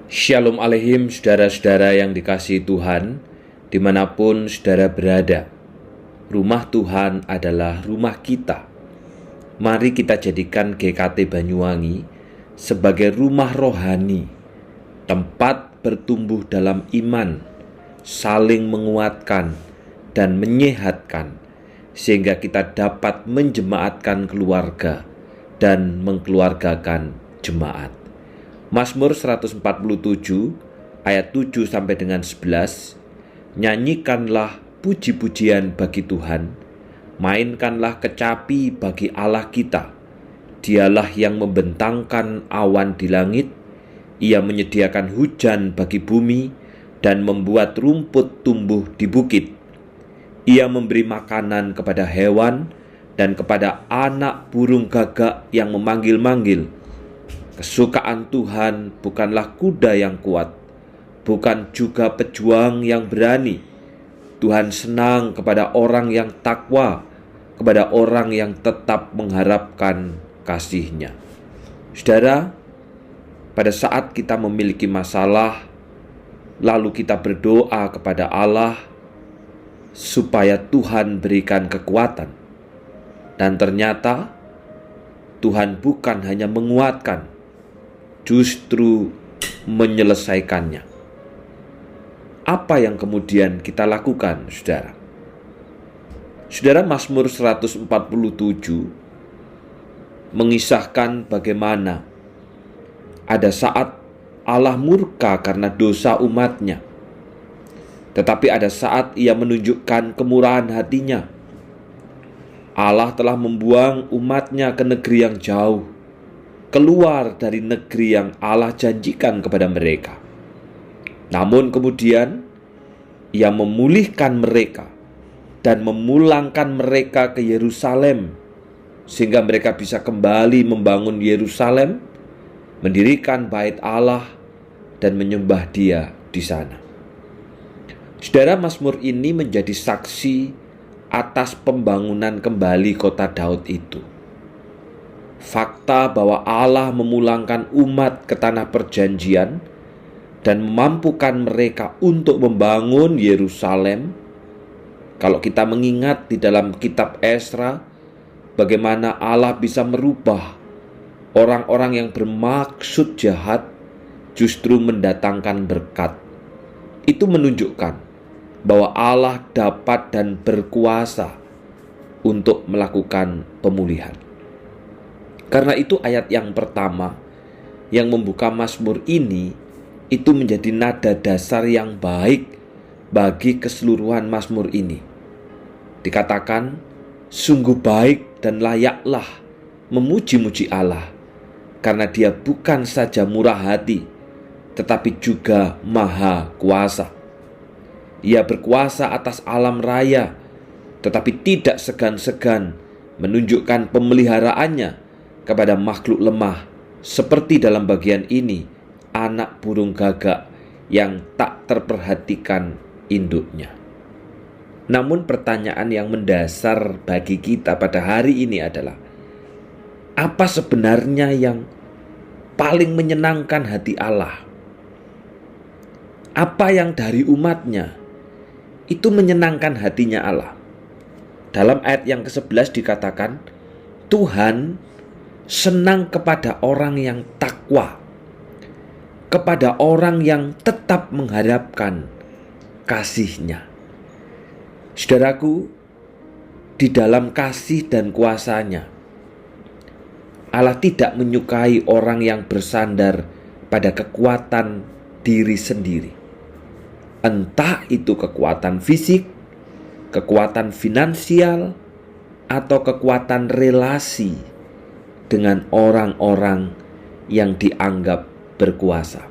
Shalom Aleihim, saudara-saudara yang dikasihi Tuhan, dimanapun saudara berada. Rumah Tuhan adalah rumah kita. Mari kita jadikan GKT Banyuwangi sebagai rumah rohani, tempat bertumbuh dalam iman, saling menguatkan dan menyehatkan, sehingga kita dapat menjemaatkan keluarga dan mengkeluargakan jemaat. Mazmur 147 ayat 7 sampai dengan 11. Nyanyikanlah puji-pujian bagi Tuhan, mainkanlah kecapi bagi Allah kita. Dialah yang membentangkan awan di langit, Ia menyediakan hujan bagi bumi dan membuat rumput tumbuh di bukit. Ia memberi makanan kepada hewan dan kepada anak burung gagak yang memanggil-manggil. Kesukaan Tuhan bukanlah kuda yang kuat, bukan juga pejuang yang berani. Tuhan senang kepada orang yang takwa, kepada orang yang tetap mengharapkan kasih-Nya. Saudara, pada saat kita memiliki masalah, lalu kita berdoa kepada Allah supaya Tuhan berikan kekuatan. Dan ternyata Tuhan bukan hanya menguatkan, justru menyelesaikannya. Apa yang kemudian kita lakukan, saudara? Saudara, Mazmur 147 mengisahkan bagaimana ada saat Allah murka karena dosa umatnya, tetapi ada saat Ia menunjukkan kemurahan hatinya. Allah telah membuang umatnya ke negeri yang jauh, keluar dari negeri yang Allah janjikan kepada mereka. Namun kemudian Ia memulihkan mereka dan memulangkan mereka ke Yerusalem, sehingga mereka bisa kembali membangun Yerusalem, mendirikan bait Allah dan menyembah Dia di sana. Saudara, Mazmur ini menjadi saksi atas pembangunan kembali kota Daud itu. Fakta bahwa Allah memulangkan umat ke tanah perjanjian dan memampukan mereka untuk membangun Yerusalem. Kalau kita mengingat di dalam kitab Esra, bagaimana Allah bisa merubah orang-orang yang bermaksud jahat justru mendatangkan berkat. Itu menunjukkan bahwa Allah dapat dan berkuasa untuk melakukan pemulihan. Karena itu ayat yang pertama yang membuka Mazmur ini itu menjadi nada dasar yang baik bagi keseluruhan Mazmur ini. Dikatakan, sungguh baik dan layaklah memuji-muji Allah, karena Dia bukan saja murah hati, tetapi juga maha kuasa. Ia berkuasa atas alam raya, tetapi tidak segan-segan menunjukkan pemeliharaannya kepada makhluk lemah, seperti dalam bagian ini, anak burung gagak yang tak terperhatikan induknya. Namun pertanyaan yang mendasar bagi kita pada hari ini adalah, apa sebenarnya yang paling menyenangkan hati Allah? Apa yang dari umatnya itu menyenangkan hatinya Allah? Dalam ayat yang ke-11 dikatakan, Tuhan senang kepada orang yang takwa, kepada orang yang tetap mengharapkan kasih-Nya. Saudaraku, di dalam kasih dan kuasa-Nya, Allah tidak menyukai orang yang bersandar pada kekuatan diri sendiri. Entah itu kekuatan fisik, kekuatan finansial, atau kekuatan relasi dengan orang-orang yang dianggap berkuasa.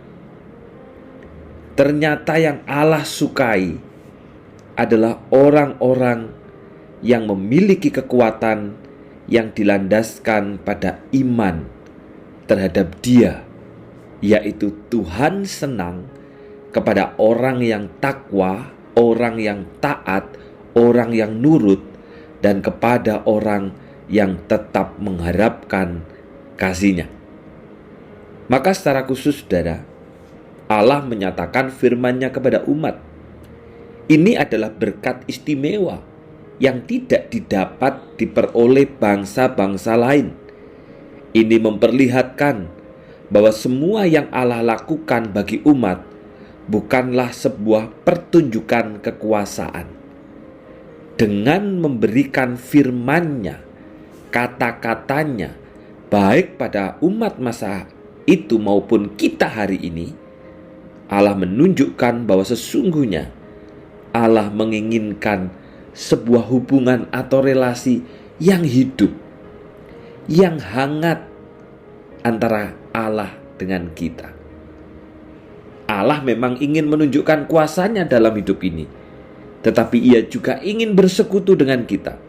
Ternyata yang Allah sukai adalah orang-orang yang memiliki kekuatan yang dilandaskan pada iman terhadap Dia, yaitu Tuhan senang kepada orang yang takwa, orang yang taat, orang yang nurut, dan kepada orang yang tetap mengharapkan kasih-Nya. Maka secara khusus, saudara, Allah menyatakan firman-Nya kepada umat. Ini adalah berkat istimewa yang tidak didapat diperoleh bangsa-bangsa lain. Ini memperlihatkan bahwa semua yang Allah lakukan bagi umat bukanlah sebuah pertunjukan kekuasaan. Dengan memberikan firman-Nya, kata-katanya, baik pada umat masa itu maupun kita hari ini, Allah menunjukkan bahwa sesungguhnya Allah menginginkan sebuah hubungan atau relasi yang hidup, yang hangat antara Allah dengan kita. Allah memang ingin menunjukkan kuasa-Nya dalam hidup ini, tetapi Ia juga ingin bersekutu dengan kita,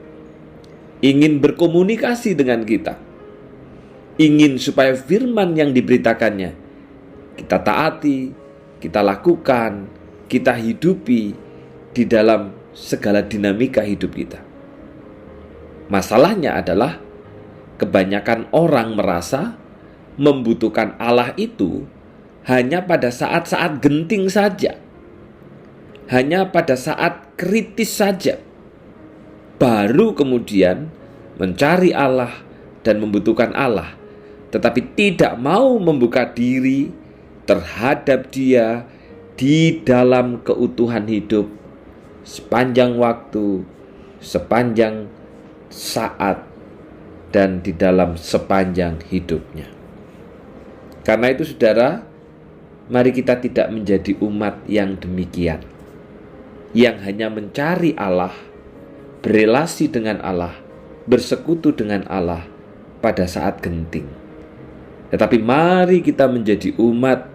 ingin berkomunikasi dengan kita, ingin supaya firman yang diberitakannya kita taati, kita lakukan, kita hidupi di dalam segala dinamika hidup kita. Masalahnya adalah kebanyakan orang merasa membutuhkan Allah itu hanya pada saat-saat genting saja, hanya pada saat kritis saja, baru kemudian mencari Allah dan membutuhkan Allah, tetapi tidak mau membuka diri terhadap Dia di dalam keutuhan hidup sepanjang waktu, sepanjang saat, dan di dalam sepanjang hidupnya. Karena itu saudara, mari kita tidak menjadi umat yang demikian, yang hanya mencari Allah, berelasi dengan Allah, bersekutu dengan Allah pada saat genting. Tetapi mari kita menjadi umat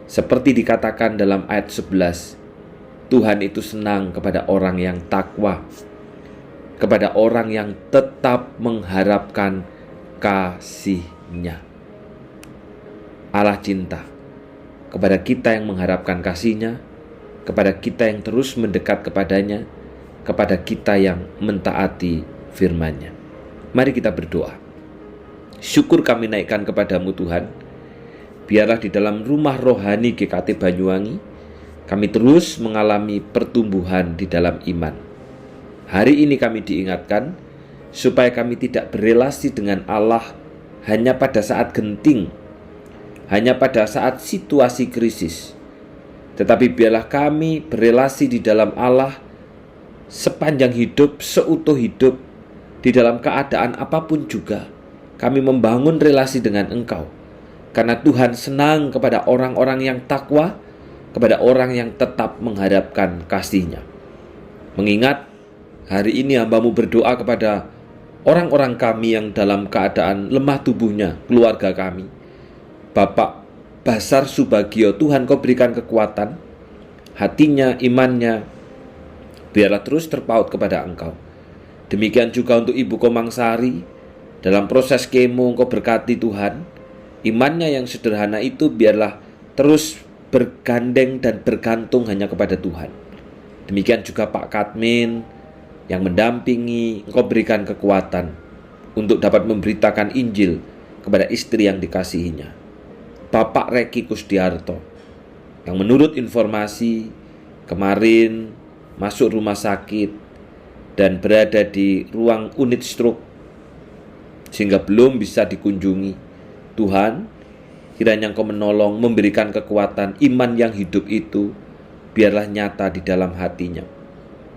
seperti dikatakan dalam ayat 11, Tuhan itu senang kepada orang yang takwa, kepada orang yang tetap mengharapkan kasih-Nya. Allah cinta kepada kita yang mengharapkan kasih-Nya, kepada kita yang terus mendekat kepadanya, kepada kita yang mentaati firman-Nya. Mari kita berdoa. Syukur kami naikkan kepadamu Tuhan. Biarlah di dalam rumah rohani GKT Banyuwangi kami terus mengalami pertumbuhan di dalam iman. Hari ini kami diingatkan supaya kami tidak berelasi dengan Allah hanya pada saat genting, hanya pada saat situasi krisis, tetapi biarlah kami berelasi di dalam Allah sepanjang hidup, seutuh hidup, di dalam keadaan apapun juga. Kami membangun relasi dengan Engkau, karena Tuhan senang kepada orang-orang yang takwa, kepada orang yang tetap mengharapkan kasih-Nya. Mengingat hari ini hamba-Mu berdoa kepada orang-orang kami yang dalam keadaan lemah tubuhnya, keluarga kami. Bapak Basar Subagio, Tuhan Kau berikan kekuatan, hatinya, imannya, biarlah terus terpaut kepada Engkau. Demikian juga untuk Ibu Komangsari, dalam proses kemo Engkau berkati Tuhan, imannya yang sederhana itu biarlah terus bergandeng dan bergantung hanya kepada Tuhan. Demikian juga Pak Katmin yang mendampingi, Engkau berikan kekuatan untuk dapat memberitakan Injil kepada istri yang dikasihinya. Bapak Reki Kusdiarto yang menurut informasi kemarin masuk rumah sakit dan berada di ruang unit stroke sehingga belum bisa dikunjungi. Tuhan, kiranya Engkau menolong, memberikan kekuatan, iman yang hidup itu biarlah nyata di dalam hatinya.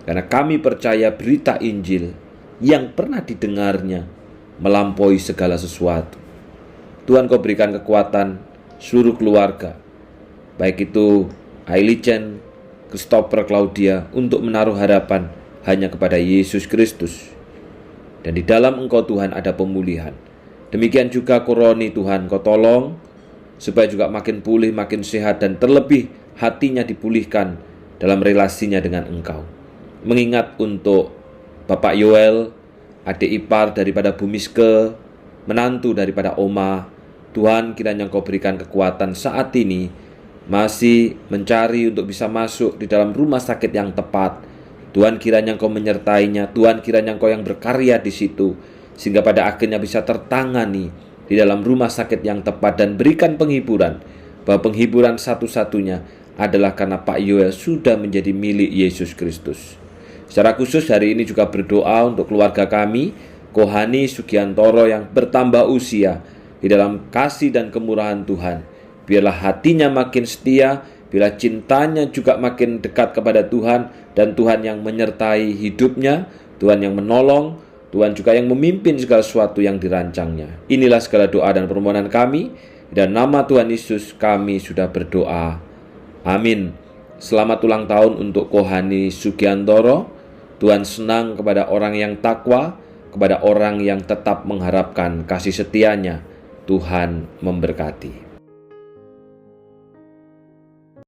Karena kami percaya berita Injil yang pernah didengarnya melampaui segala sesuatu. Tuhan Kau berikan kekuatan seluruh keluarga, baik itu Ailichen, Christopher, Claudia, untuk menaruh harapan hanya kepada Yesus Kristus. Dan di dalam Engkau Tuhan ada pemulihan. Demikian juga Koroni, Tuhan Kau tolong supaya juga makin pulih, makin sehat, dan terlebih hatinya dipulihkan dalam relasinya dengan Engkau. Mengingat untuk Bapak Yoel, adik ipar daripada Bu Miske, menantu daripada Oma, Tuhan kiranya Engkau berikan kekuatan saat ini masih mencari untuk bisa masuk di dalam rumah sakit yang tepat. Tuhan kiranya Engkau menyertainya, Tuhan kiranya Engkau yang berkarya di situ, sehingga pada akhirnya bisa tertangani di dalam rumah sakit yang tepat dan berikan penghiburan bahwa penghiburan satu-satunya adalah karena Pak Yoel sudah menjadi milik Yesus Kristus. Secara khusus hari ini juga berdoa untuk keluarga kami, Kohani Sugiantoro yang bertambah usia di dalam kasih dan kemurahan Tuhan. Biarlah hatinya makin setia, biarlah cintanya juga makin dekat kepada Tuhan, dan Tuhan yang menyertai hidupnya, Tuhan yang menolong, Tuhan juga yang memimpin segala sesuatu yang dirancangnya. Inilah segala doa dan permohonan kami. Dan nama Tuhan Yesus kami sudah berdoa. Amin. Selamat ulang tahun untuk Kohani Sugiantoro. Tuhan senang kepada orang yang takwa, kepada orang yang tetap mengharapkan kasih setianya. Tuhan memberkati.